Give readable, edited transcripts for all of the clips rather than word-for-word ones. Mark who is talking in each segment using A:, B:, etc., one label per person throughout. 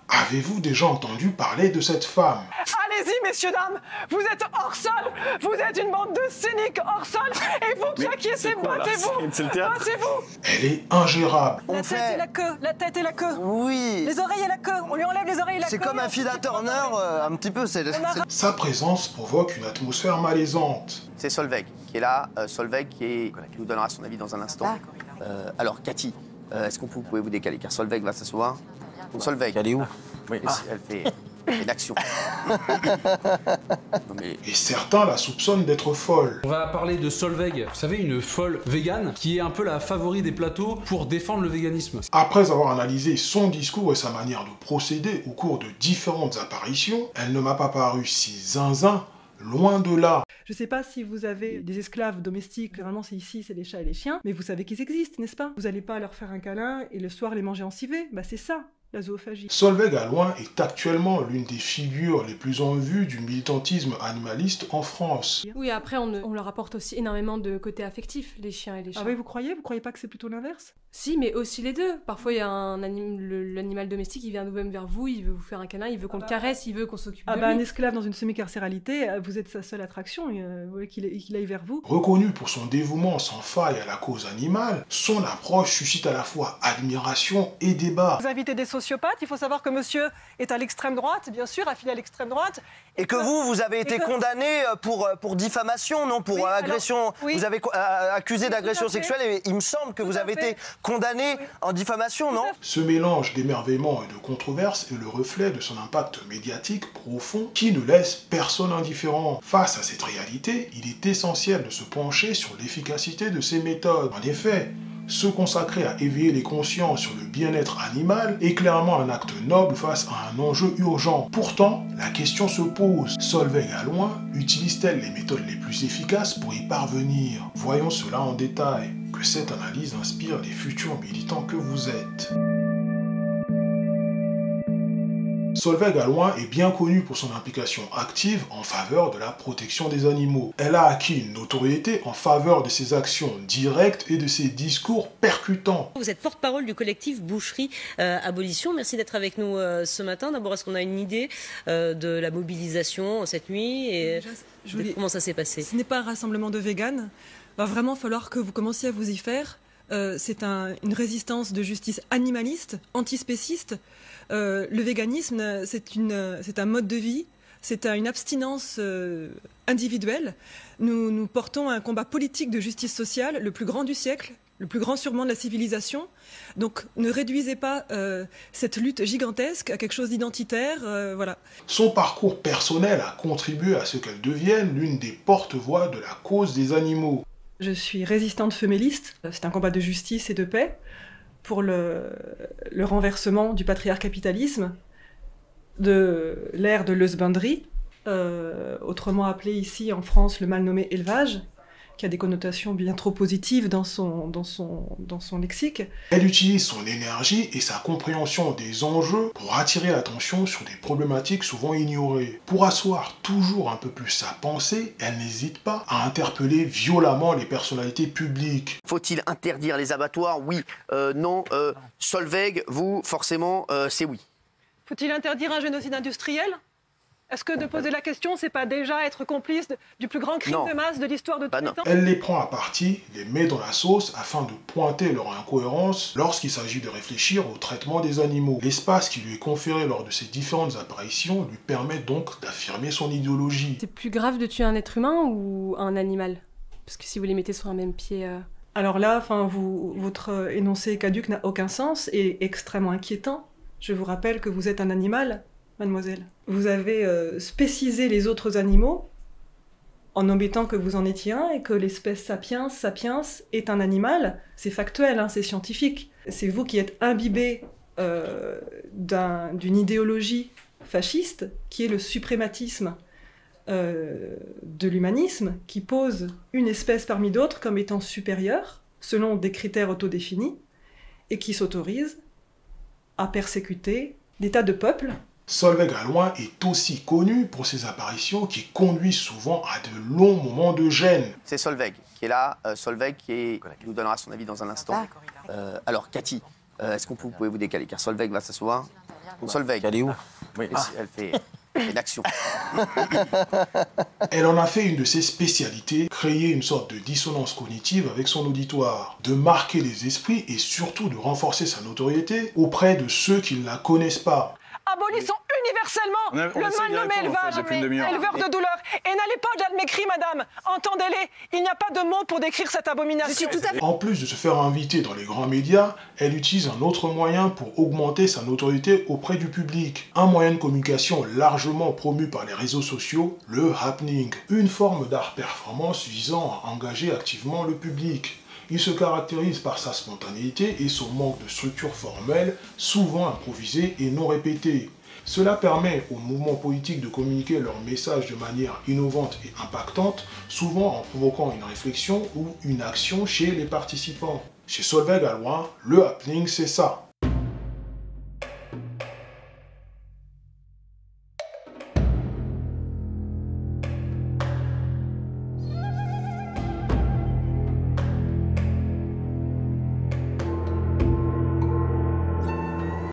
A: Avez-vous déjà entendu parler de cette femme?
B: Allez-y, messieurs, dames, vous êtes hors sol, vous êtes une bande de cyniques hors sol, et vous claquez ces battez-vous, battez-vous.
A: Elle est ingérable.
B: La tête et la queue, la tête et la queue.
C: Oui.
B: Les oreilles et la queue, on lui enlève les oreilles et la queue.
C: C'est comme un Phila Turner, un petit peu.
A: Sa présence provoque une atmosphère malaisante.
C: C'est Solveig qui est là, Solveig qui nous donnera son avis dans un instant. Alors, Cathy, est-ce que vous pouvez vous décaler, car Solveig va s'asseoir. Solveig. Elle est où? Oui. Elle fait l'action.
A: Et certains la soupçonnent d'être folle.
D: On va parler de Solveig, vous savez, une folle végane qui est un peu la favori des plateaux pour défendre le véganisme.
A: Après avoir analysé son discours et sa manière de procéder au cours de différentes apparitions, elle ne m'a pas paru si zinzin, loin de là.
E: Je sais pas si vous avez des esclaves domestiques, vraiment c'est ici, c'est les chats et les chiens, mais vous savez qu'ils existent, n'est-ce pas? Vous allez pas leur faire un câlin et le soir les manger en civet, bah c'est ça. La zoophagie.
A: Solveig Alloin est actuellement l'une des figures les plus en vue du militantisme animaliste en France.
F: Oui, après on leur apporte aussi énormément de côté affectif, les chiens et les chats.
E: Ah oui, vous croyez pas que c'est plutôt l'inverse?
F: Si, mais aussi les deux. Parfois, il y a l'animal domestique, il vient nous-mêmes vers vous, il veut vous faire un câlin, il veut qu'on le caresse, il veut qu'on s'occupe de lui.
E: Un esclave dans une semi-carcéralité, vous êtes sa seule attraction, vous voulez qu'il aille vers vous.
A: Reconnu pour son dévouement sans faille à la cause animale, son approche suscite à la fois admiration et débat.
B: Vous invitez des sociopathes, il faut savoir que monsieur est à l'extrême droite, bien sûr, affilié à l'extrême droite.
C: Et que vous avez été condamné pour diffamation, non? Pour agression.
B: Oui.
C: Vous avez accusé d'agression sexuelle et il me semble que vous avez été condamné en diffamation, non?
A: Ce mélange d'émerveillement et de controverse est le reflet de son impact médiatique profond qui ne laisse personne indifférent. Face à cette réalité, il est essentiel de se pencher sur l'efficacité de ces méthodes. En effet, se consacrer à éveiller les consciences sur le bien-être animal est clairement un acte noble face à un enjeu urgent. Pourtant, la question se pose. Solveig Alloin utilise-t-elle les méthodes les plus efficaces pour y parvenir? Voyons cela en détail. Que cette analyse inspire les futurs militants que vous êtes. Solveig Alloin est bien connue pour son implication active en faveur de la protection des animaux. Elle a acquis une notoriété en faveur de ses actions directes et de ses discours percutants.
G: Vous êtes porte-parole du collectif Boucherie Abolition. Merci d'être avec nous ce matin. D'abord, est-ce qu'on a une idée de la mobilisation cette nuit et comment ça s'est passé?
E: Ce n'est pas un rassemblement de véganes. Il va vraiment falloir que vous commenciez à vous y faire. C'est une résistance de justice animaliste, antispéciste. Le véganisme, c'est un mode de vie, c'est une abstinence individuelle. Nous portons un combat politique de justice sociale, le plus grand du siècle, le plus grand sûrement de la civilisation. Donc ne réduisez pas cette lutte gigantesque à quelque chose d'identitaire, voilà.
A: Son parcours personnel a contribué à ce qu'elle devienne l'une des porte-voix de la cause des animaux.
E: Je suis résistante féméliste, c'est un combat de justice et de paix pour le renversement du patriarcat-capitalisme, de l'ère de l'husbandry, autrement appelé ici en France le mal nommé élevage, qui a des connotations bien trop positives dans son lexique.
A: Elle utilise son énergie et sa compréhension des enjeux pour attirer l'attention sur des problématiques souvent ignorées. Pour asseoir toujours un peu plus sa pensée, elle n'hésite pas à interpeller violemment les personnalités publiques.
C: Faut-il interdire les abattoirs? Oui, non. Solveig, vous, forcément, c'est oui.
B: Faut-il interdire un génocide industriel? Est-ce que de poser la question, c'est pas déjà être complice du plus grand crime de masse de l'histoire de tous les temps?
A: Elle les prend à partie, les met dans la sauce afin de pointer leur incohérence lorsqu'il s'agit de réfléchir au traitement des animaux. L'espace qui lui est conféré lors de ces différentes apparitions lui permet donc d'affirmer son idéologie.
F: C'est plus grave de tuer un être humain ou un animal? Parce que si vous les mettez sur un même pied...
E: Alors là, votre énoncé caduc n'a aucun sens et extrêmement inquiétant. Je vous rappelle que vous êtes un animal, mademoiselle. Vous avez spécisé les autres animaux en omettant que vous en étiez un et que l'espèce sapiens est un animal. C'est factuel, hein, c'est scientifique. C'est vous qui êtes imbibé d'une idéologie fasciste qui est le suprématisme de l'humanisme, qui pose une espèce parmi d'autres comme étant supérieure selon des critères autodéfinis et qui s'autorise à persécuter des tas de peuples.
A: Solveig Alloin est aussi connue pour ses apparitions qui conduisent souvent à de longs moments de gêne.
C: C'est Solveig qui est là, Solveig qui nous donnera son avis dans un instant. Alors Cathy, est-ce que vous pouvez vous décaler, car Solveig va s'asseoir. Solveig.
H: Elle est où?
C: Oui. Elle fait une action.
A: Elle en a fait une de ses spécialités, créer une sorte de dissonance cognitive avec son auditoire, de marquer les esprits et surtout de renforcer sa notoriété auprès de ceux qui ne la connaissent pas.
B: Abolissons universellement le mal nommé élevage, éleveur de douleur. Et n'allez pas au-delà de mes cris, madame. Entendez-les, il n'y a pas de mots pour décrire cette abomination.
A: En plus de se faire inviter dans les grands médias, elle utilise un autre moyen pour augmenter sa notoriété auprès du public. Un moyen de communication largement promu par les réseaux sociaux, le happening. Une forme d'art performance visant à engager activement le public. Il se caractérise par sa spontanéité et son manque de structure formelle, souvent improvisée et non répétée. Cela permet aux mouvements politiques de communiquer leurs messages de manière innovante et impactante, souvent en provoquant une réflexion ou une action chez les participants. Chez Solveig Alloin, le happening, c'est ça.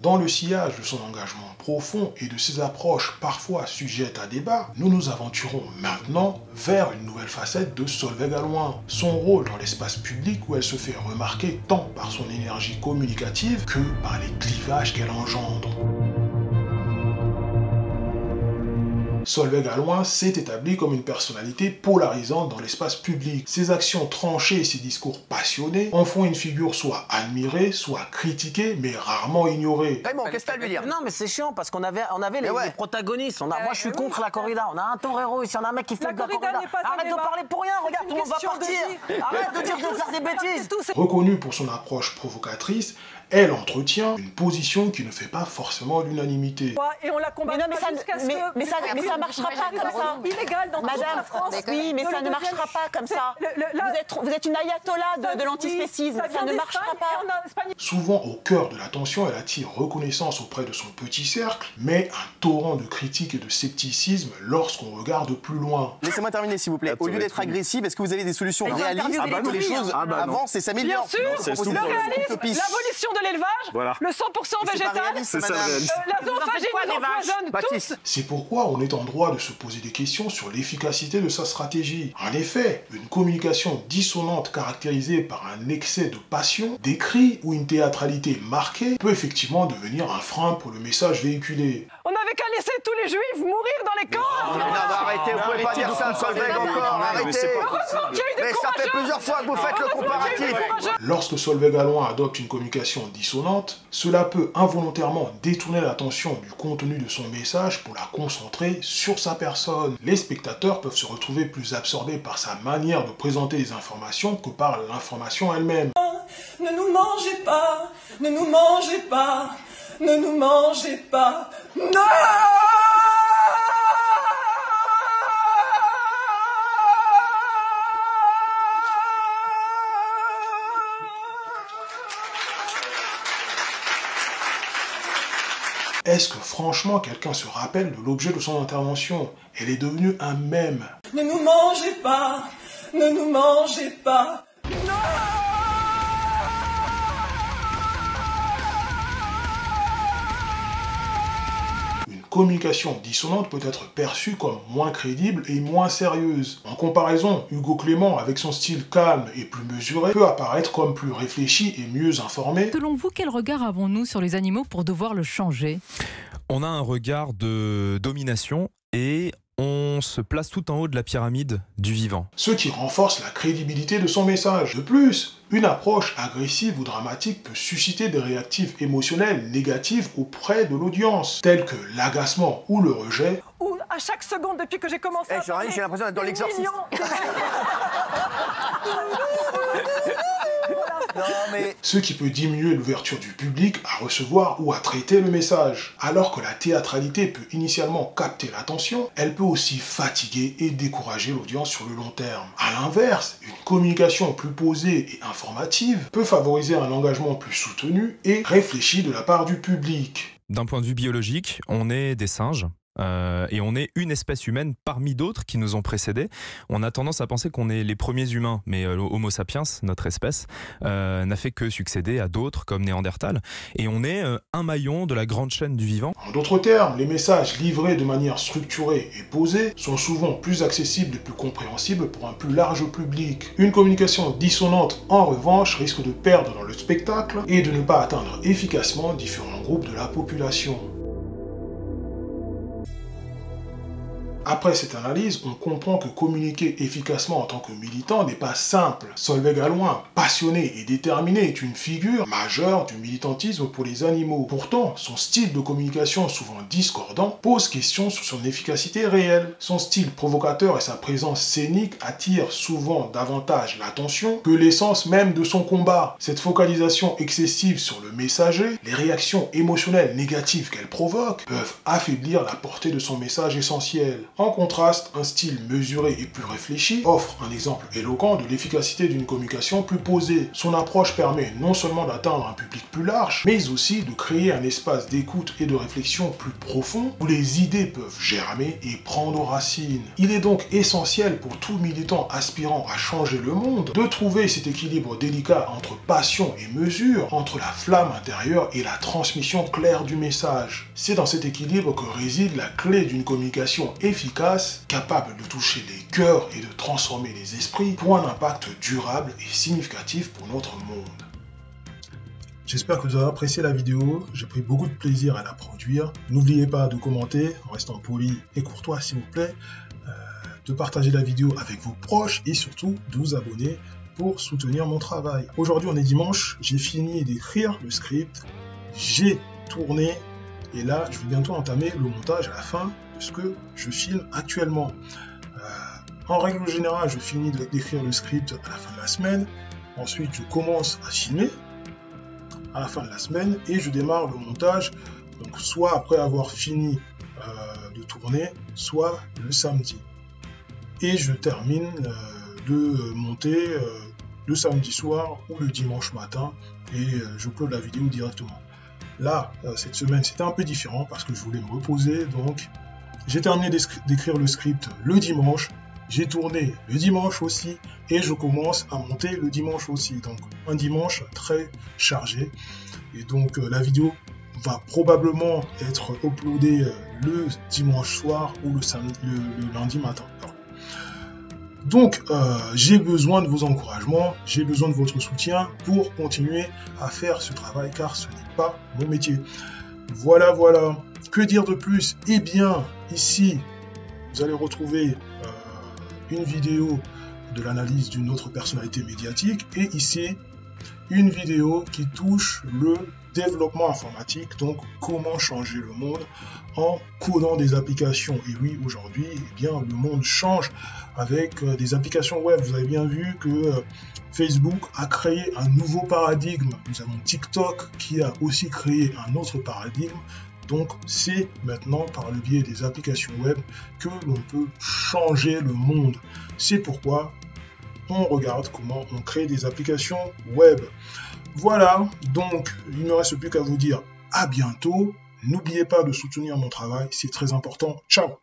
A: Dans le sillage de son engagement profond et de ses approches parfois sujettes à débat, nous nous aventurons maintenant vers une nouvelle facette de Solveig Alloin. Son rôle dans l'espace public où elle se fait remarquer tant par son énergie communicative que par les clivages qu'elle engendre. Solveig Alloin s'est établie comme une personnalité polarisante dans l'espace public. Ses actions tranchées et ses discours passionnés en font une figure soit admirée, soit critiquée, mais rarement ignorée.
C: Raymond, qu'est-ce que t'as à lui dire?
H: Non, mais c'est chiant parce qu'on avait les protagonistes. Moi, je suis contre la corrida. On a un torero ici, on a un mec qui fait de la corrida. Arrête de parler pour rien, regarde, tout le monde va partir. Arrête de dire de faire des bêtises.
A: Reconnue pour son approche provocatrice, elle entretient une position qui ne fait pas forcément l'unanimité.
B: Et on la combat.
I: Mais ça marchera pas comme ça.
B: Illégal dans toute la France.
I: Oui, mais ça ne marchera pas comme ça. Vous êtes une ayatollah de l'antispécisme. Ça ne marchera pas.
A: Souvent au cœur de l'attention, elle attire reconnaissance auprès de son petit cercle, mais un torrent de critiques et de scepticisme lorsqu'on regarde plus loin.
J: Laissez-moi terminer s'il vous plaît. Au lieu d'être agressive, est-ce que vous avez des solutions réalistes pour que les choses avancent et s'améliorent?
B: Bien sûr, le réalisme, l'abolition de l'élevage, le 100% végétal, la zoophagie nous empoisonne tous.
A: C'est pourquoi on est en droit de se poser des questions sur l'efficacité de sa stratégie. En effet, une communication dissonante caractérisée par un excès de passion, des cris ou une théâtralité marquée peut effectivement devenir un frein pour le message véhiculé.
B: On n'avait qu'à laisser tous les juifs mourir dans les camps.
C: Non, arrêtez, vous pouvez pas dire ça, Solveig, encore, arrêtez. Mais ça fait plusieurs fois que vous faites le comparatif.
A: Lorsque Solveig Alloin adopte une communication dissonante, cela peut involontairement détourner l'attention du contenu de son message pour la concentrer sur sa personne. Les spectateurs peuvent se retrouver plus absorbés par sa manière de présenter les informations que par l'information elle-même.
B: Ne nous mangez pas, ne nous mangez pas, ne nous mangez pas. Non!
A: Est-ce que franchement quelqu'un se rappelle de l'objet de son intervention? Elle est devenue un mème.
B: Ne nous mangez pas, ne nous mangez pas. Non!
A: Communication dissonante peut être perçue comme moins crédible et moins sérieuse. En comparaison, Hugo Clément, avec son style calme et plus mesuré, peut apparaître comme plus réfléchi et mieux informé.
K: Selon vous, quel regard avons-nous sur les animaux pour devoir le changer?
L: On a un regard de domination et on se place tout en haut de la pyramide du vivant.
A: Ce qui renforce la crédibilité de son message. De plus, une approche agressive ou dramatique peut susciter des réactifs émotionnels négatives auprès de l'audience, tels que l'agacement ou le rejet.
B: Ou à chaque seconde depuis que j'ai commencé à parler,
C: j'ai l'impression d'être dans l'exorcisme.
A: Ce qui peut diminuer l'ouverture du public à recevoir ou à traiter le message. Alors que la théâtralité peut initialement capter l'attention, elle peut aussi fatiguer et décourager l'audience sur le long terme. A l'inverse, une communication plus posée et informative peut favoriser un engagement plus soutenu et réfléchi de la part du public.
L: D'un point de vue biologique, on est des singes. et on est une espèce humaine parmi d'autres qui nous ont précédés. On a tendance à penser qu'on est les premiers humains, mais Homo sapiens, notre espèce, n'a fait que succéder à d'autres comme Néandertal, et on est un maillon de la grande chaîne du vivant.
A: En d'autres termes, les messages livrés de manière structurée et posée sont souvent plus accessibles et plus compréhensibles pour un plus large public. Une communication dissonante, en revanche, risque de perdre dans le spectacle et de ne pas atteindre efficacement différents groupes de la population. Après cette analyse, on comprend que communiquer efficacement en tant que militant n'est pas simple. Solveig Alloin, passionné et déterminé, est une figure majeure du militantisme pour les animaux. Pourtant, son style de communication souvent discordant pose question sur son efficacité réelle. Son style provocateur et sa présence scénique attirent souvent davantage l'attention que l'essence même de son combat. Cette focalisation excessive sur le messager, les réactions émotionnelles négatives qu'elle provoque, peuvent affaiblir la portée de son message essentiel. En contraste, un style mesuré et plus réfléchi offre un exemple éloquent de l'efficacité d'une communication plus posée. Son approche permet non seulement d'atteindre un public plus large, mais aussi de créer un espace d'écoute et de réflexion plus profond où les idées peuvent germer et prendre racine. Il est donc essentiel pour tout militant aspirant à changer le monde de trouver cet équilibre délicat entre passion et mesure, entre la flamme intérieure et la transmission claire du message. C'est dans cet équilibre que réside la clé d'une communication efficace, capable de toucher les cœurs et de transformer les esprits pour un impact durable et significatif pour notre monde. J'espère que vous avez apprécié la vidéo, j'ai pris beaucoup de plaisir à la produire. N'oubliez pas de commenter en restant poli et courtois s'il vous plaît, de partager la vidéo avec vos proches et surtout de vous abonner pour soutenir mon travail. Aujourd'hui on est dimanche, j'ai fini d'écrire le script, j'ai tourné et là je vais bientôt entamer le montage à la fin de ce que je filme actuellement. En règle générale, je finis d'écrire le script à la fin de la semaine. Ensuite, je commence à filmer à la fin de la semaine et je démarre le montage, donc soit après avoir fini de tourner, soit le samedi. Et je termine de monter le samedi soir ou le dimanche matin et je upload la vidéo directement. Là, cette semaine, c'était un peu différent parce que je voulais me reposer, donc j'ai terminé d'écrire le script le dimanche, j'ai tourné le dimanche aussi, et je commence à monter le dimanche aussi. Donc un dimanche très chargé. Et donc la vidéo va probablement être uploadée le dimanche soir ou le lundi matin. Donc j'ai besoin de vos encouragements, j'ai besoin de votre soutien pour continuer à faire ce travail, car ce n'est pas mon métier. Voilà. Que dire de plus? Eh bien, ici, vous allez retrouver une vidéo de l'analyse d'une autre personnalité médiatique et ici, une vidéo qui touche le développement informatique, donc comment changer le monde en codant des applications. Et oui, aujourd'hui, eh bien, le monde change avec des applications web. Vous avez bien vu que Facebook a créé un nouveau paradigme. Nous avons TikTok qui a aussi créé un autre paradigme. Donc c'est maintenant par le biais des applications web que l'on peut changer le monde. C'est pourquoi on regarde comment on crée des applications web. Voilà, donc il ne me reste plus qu'à vous dire à bientôt. N'oubliez pas de soutenir mon travail, c'est très important. Ciao!